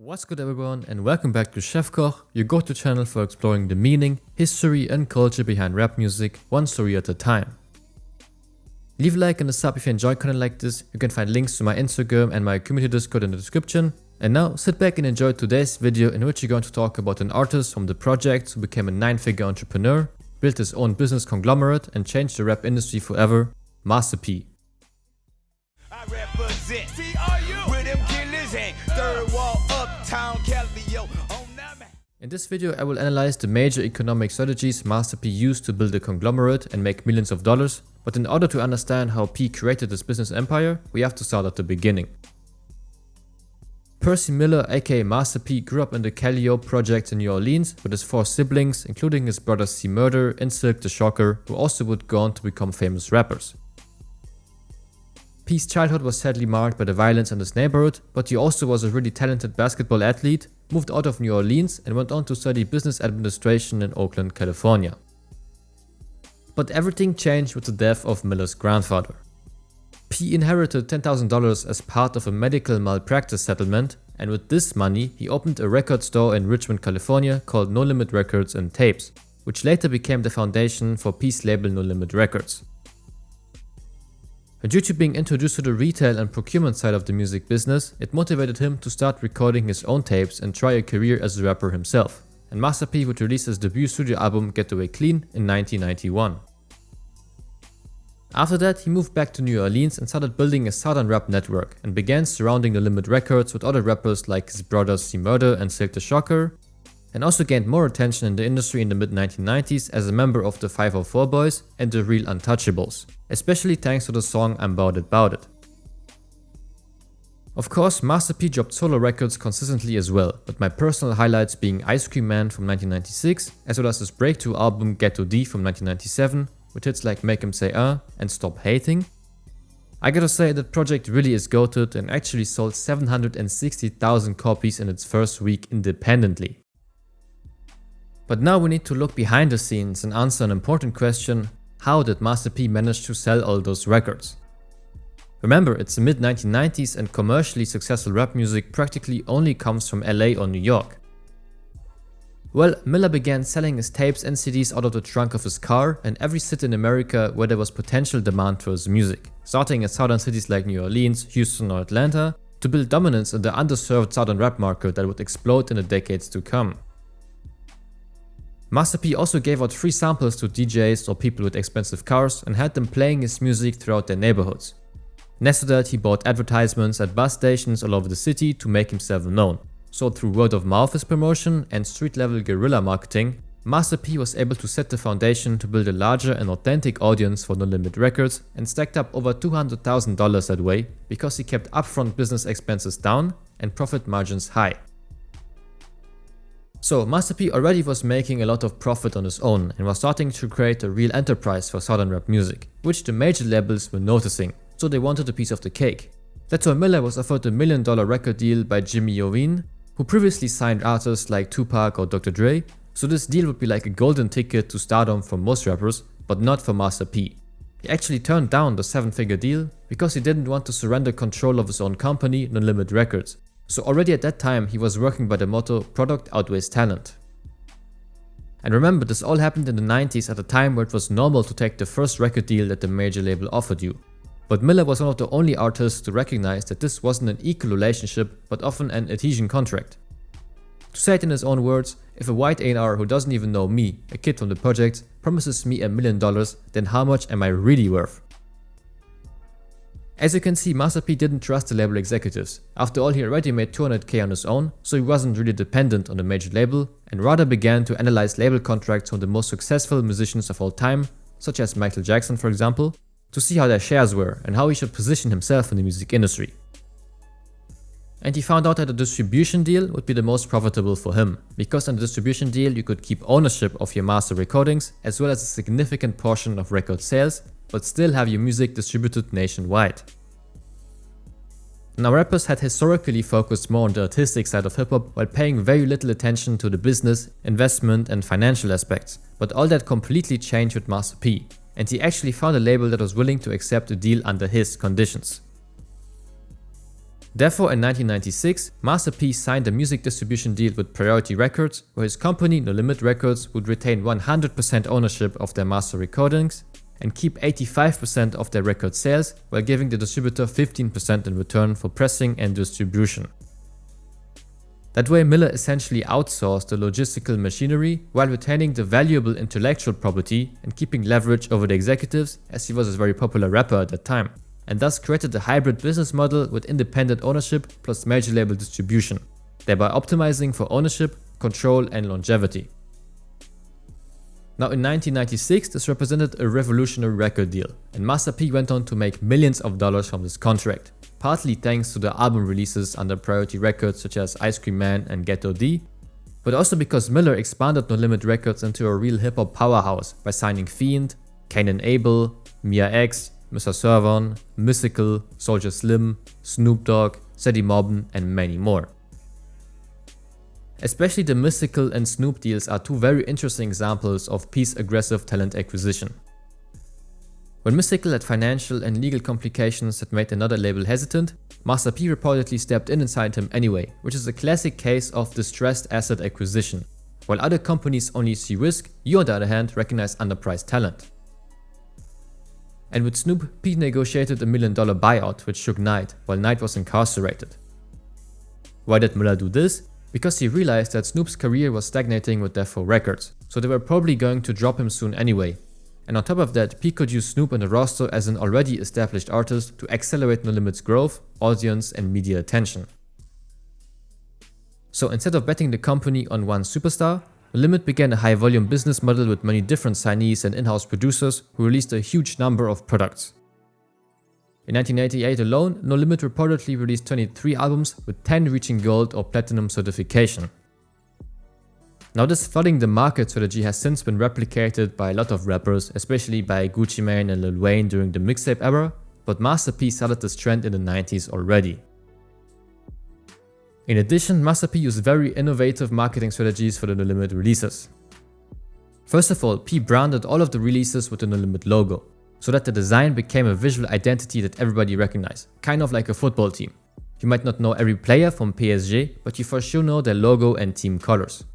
What's good everyone, and welcome back to Chefkoch, your go-to channel for exploring the meaning, history and culture behind rap music, one story at a time. Leave a like and a sub if you enjoy content like this. You can find links to my Instagram and my community Discord in the description. And now sit back and enjoy today's video, in which we're going to talk about an artist from the project who became a 9-figure entrepreneur, built his own business conglomerate and changed the rap industry forever, Master P. I represent where them killers ain't. Third wall uptown Calvio on that man. In this video I will analyze the major economic strategies Master P used to build a conglomerate and make millions of dollars, but in order to understand how P created this business empire, we have to start at the beginning. Percy Miller aka Master P grew up in the Calio project in New Orleans with his 4 siblings, including his brothers C Murder and Silk the Shocker, who also would go on to become famous rappers. P's childhood was sadly marked by the violence in his neighborhood, but he also was a really talented basketball athlete, moved out of New Orleans and went on to study business administration in Oakland, California. But everything changed with the death of Miller's grandfather. P inherited $10,000 as part of a medical malpractice settlement, and with this money he opened a record store in Richmond, California called No Limit Records and Tapes, which later became the foundation for P's label No Limit Records. Due to being introduced to the retail and procurement side of the music business, it motivated him to start recording his own tapes and try a career as a rapper himself, and Master P would release his debut studio album Get Away Clean in 1991. After that, he moved back to New Orleans and started building a southern rap network and began surrounding the Limit Records with other rappers like his brothers C Murder and Silk the Shocker, and also gained more attention in the industry in the mid-1990s as a member of the 504 Boys and the Real Untouchables, especially thanks to the song I'm 'Bout It 'Bout It. Of course, Master P dropped solo records consistently as well, but my personal highlights being Ice Cream Man from 1996, as well as his breakthrough album Ghetto D from 1997, with hits like Make Em Say and Stop Hating. I gotta say, that project really is goated and actually sold 760,000 copies in its first week independently. But now we need to look behind the scenes and answer an important question: how did Master P manage to sell all those records? Remember, it's the mid-1990s and commercially successful rap music practically only comes from LA or New York. Well, Miller began selling his tapes and CDs out of the trunk of his car in every city in America where there was potential demand for his music, starting in southern cities like New Orleans, Houston or Atlanta, to build dominance in the underserved southern rap market that would explode in the decades to come. Master P also gave out free samples to DJs or people with expensive cars and had them playing his music throughout their neighborhoods. Next to that, he bought advertisements at bus stations all over the city to make himself known. So through word of mouth as promotion and street level guerrilla marketing, Master P was able to set the foundation to build a larger and authentic audience for No Limit Records and stacked up over $200,000 that way because he kept upfront business expenses down and profit margins high. So Master P already was making a lot of profit on his own and was starting to create a real enterprise for southern rap music, which the major labels were noticing, so they wanted a piece of the cake. That's why Miller was offered a $1 million record deal by Jimmy Iovine, who previously signed artists like Tupac or Dr. Dre, so this deal would be like a golden ticket to stardom for most rappers, but not for Master P. He actually turned down the 7-figure deal because he didn't want to surrender control of his own company, No Limit Records. So already at that time he was working by the motto product outweighs talent. And remember, this all happened in the 90s at a time where it was normal to take the first record deal that the major label offered you. But Miller was one of the only artists to recognize that this wasn't an equal relationship but often an adhesion contract. To say it in his own words, if a white A&R who doesn't even know me, a kid from the project, promises me $1 million, then how much am I really worth? As you can see, Master P didn't trust the label executives. After all, he already made $200K on his own, so he wasn't really dependent on a major label, and rather began to analyze label contracts from the most successful musicians of all time, such as Michael Jackson for example, to see how their shares were and how he should position himself in the music industry. And he found out that a distribution deal would be the most profitable for him, because on the distribution deal you could keep ownership of your master recordings as well as a significant portion of record sales, but still have your music distributed nationwide. Now, rappers had historically focused more on the artistic side of hip-hop while paying very little attention to the business, investment and financial aspects, but all that completely changed with Master P, and he actually found a label that was willing to accept a deal under his conditions. Therefore, in 1996, Master P signed a music distribution deal with Priority Records, where his company, No Limit Records, would retain 100% ownership of their master recordings and keep 85% of their record sales, while giving the distributor 15% in return for pressing and distribution. That way, Miller essentially outsourced the logistical machinery while retaining the valuable intellectual property and keeping leverage over the executives, as he was a very popular rapper at that time, and thus created a hybrid business model with independent ownership plus major label distribution, thereby optimizing for ownership, control and longevity. Now in 1996, this represented a revolutionary record deal, and Master P went on to make millions of dollars from this contract, partly thanks to the album releases under Priority Records such as Ice Cream Man and Ghetto D, but also because Miller expanded No Limit Records into a real hip-hop powerhouse by signing Fiend, Cain and Abel, Mia X, Mr. Servon, Mystical, Soulja Slim, Snoop Dogg, Sadie Mobbin and many more. Especially the Mystical and Snoop deals are two very interesting examples of P's aggressive talent acquisition. When Mystical had financial and legal complications that made another label hesitant, Master P reportedly stepped in and signed him anyway, which is a classic case of distressed asset acquisition. While other companies only see risk, you on the other hand recognize underpriced talent. And with Snoop, P negotiated $1 million buyout with Suge Knight while Knight was incarcerated. Why did Miller do this? Because he realized that Snoop's career was stagnating with Death Row Records, so they were probably going to drop him soon anyway. And on top of that, P could use Snoop in the roster as an already established artist to accelerate No Limit's growth, audience and media attention. So instead of betting the company on one superstar, No Limit began a high-volume business model with many different signees and in-house producers who released a huge number of products. In 1988 alone, No Limit reportedly released 23 albums, with 10 reaching gold or platinum certification. Now this flooding the market strategy has since been replicated by a lot of rappers, especially by Gucci Mane and Lil Wayne during the mixtape era, but Master P started this trend in the 90s already. In addition, Master P used very innovative marketing strategies for the No Limit releases. First of all, P branded all of the releases with the No Limit logo, so that the design became a visual identity that everybody recognized, kind of like a football team. You might not know every player from PSG, but you for sure know their logo and team colors.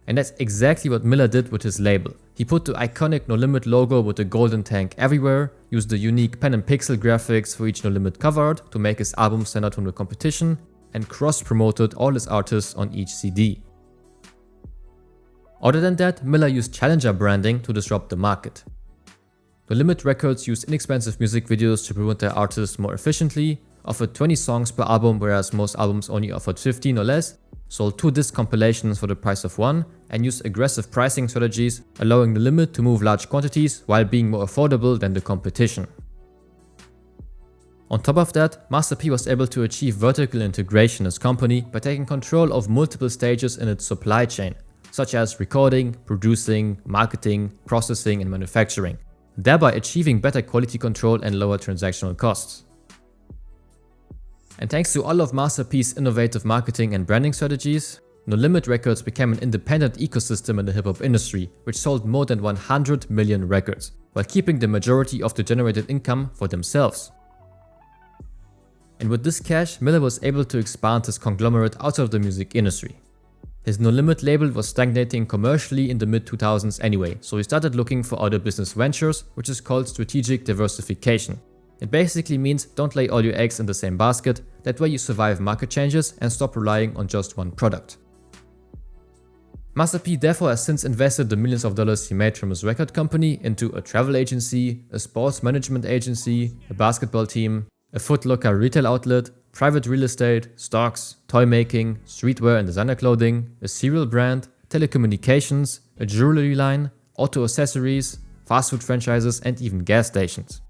And that's exactly what Miller did with his label. He put the iconic No Limit logo with the golden tank everywhere, used the unique pen and pixel graphics for each No Limit cover art to make his album stand out from the competition, and cross-promoted all his artists on each CD. Other than that, Miller used challenger branding to disrupt the market. No Limit Records used inexpensive music videos to promote their artists more efficiently, offered 20 songs per album whereas most albums only offered 15 or less, sold 2 disc compilations for the price of one, and used aggressive pricing strategies, allowing No Limit to move large quantities while being more affordable than the competition. On top of that, Master P was able to achieve vertical integration as company by taking control of multiple stages in its supply chain, such as recording, producing, marketing, processing and manufacturing, thereby achieving better quality control and lower transactional costs. And thanks to all of Master P's innovative marketing and branding strategies, No Limit Records became an independent ecosystem in the hip-hop industry, which sold more than 100 million records, while keeping the majority of the generated income for themselves. And with this cash, Miller was able to expand his conglomerate out of the music industry. His No Limit label was stagnating commercially in the mid-2000s anyway, so he started looking for other business ventures, which is called strategic diversification. It basically means don't lay all your eggs in the same basket, that way you survive market changes and stop relying on just one product. Master P therefore has since invested the millions of dollars he made from his record company into a travel agency, a sports management agency, a basketball team, a Foot Locker retail outlet, private real estate, stocks, toy making, streetwear and designer clothing, a cereal brand, telecommunications, a jewelry line, auto accessories, fast food franchises and even gas stations.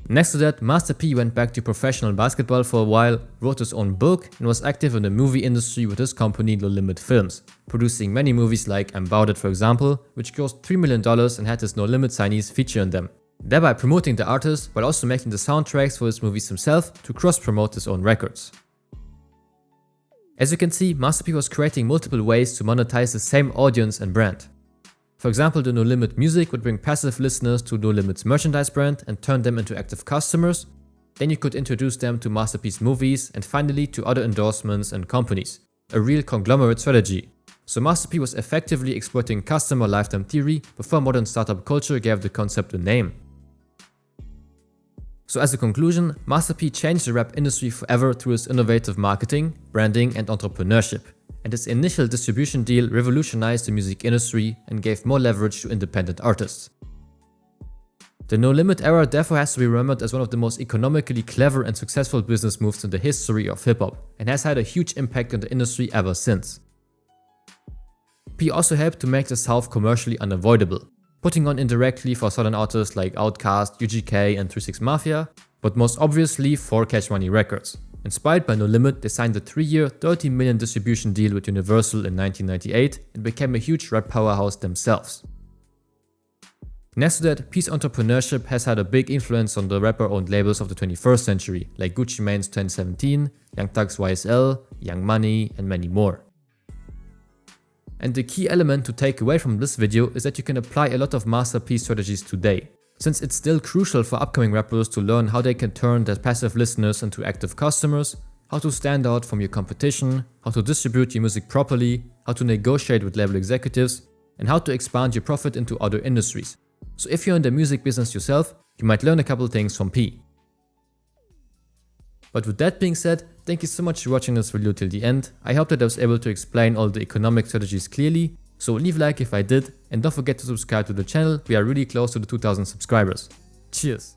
Next to that, Master P went back to professional basketball for a while, wrote his own book and was active in the movie industry with his company No Limit Films, producing many movies like About It for example, which grossed $3 million and had his No Limit signees feature in them, thereby promoting the artist while also making the soundtracks for his movies himself to cross-promote his own records. As you can see, Master P was creating multiple ways to monetize the same audience and brand. For example, the No Limit music would bring passive listeners to No Limit's merchandise brand and turn them into active customers, Then you could introduce them to masterpiece movies and finally to other endorsements and companies. A real conglomerate strategy. So Master P was effectively exploiting customer lifetime theory before modern startup culture gave the concept a name. So as a conclusion, Master P changed the rap industry forever through his innovative marketing, branding and entrepreneurship. And his initial distribution deal revolutionized the music industry and gave more leverage to independent artists. The No Limit era therefore has to be remembered as one of the most economically clever and successful business moves in the history of hip-hop and has had a huge impact on the industry ever since. P also helped to make the South commercially unavoidable, putting on indirectly for southern artists like Outkast, UGK and 3 6 Mafia, but most obviously for Cash Money Records. Inspired by No Limit, they signed a 3-year, $30 million distribution deal with Universal in 1998 and became a huge rap powerhouse themselves. Next to that, P's entrepreneurship has had a big influence on the rapper-owned labels of the 21st century, like Gucci Mane's 1017, Young Thug's YSL, Young Money and many more. And the key element to take away from this video is that you can apply a lot of Master P strategies today, since it's still crucial for upcoming rappers to learn how they can turn their passive listeners into active customers, how to stand out from your competition, how to distribute your music properly, how to negotiate with label executives, and how to expand your profit into other industries. So if you're in the music business yourself, you might learn a couple things from P. But with that being said, thank you so much for watching this video till the end. I hope that I was able to explain all the economic strategies clearly, so leave a like if I did, and don't forget to subscribe to the channel. We are really close to the 2000 subscribers. Cheers!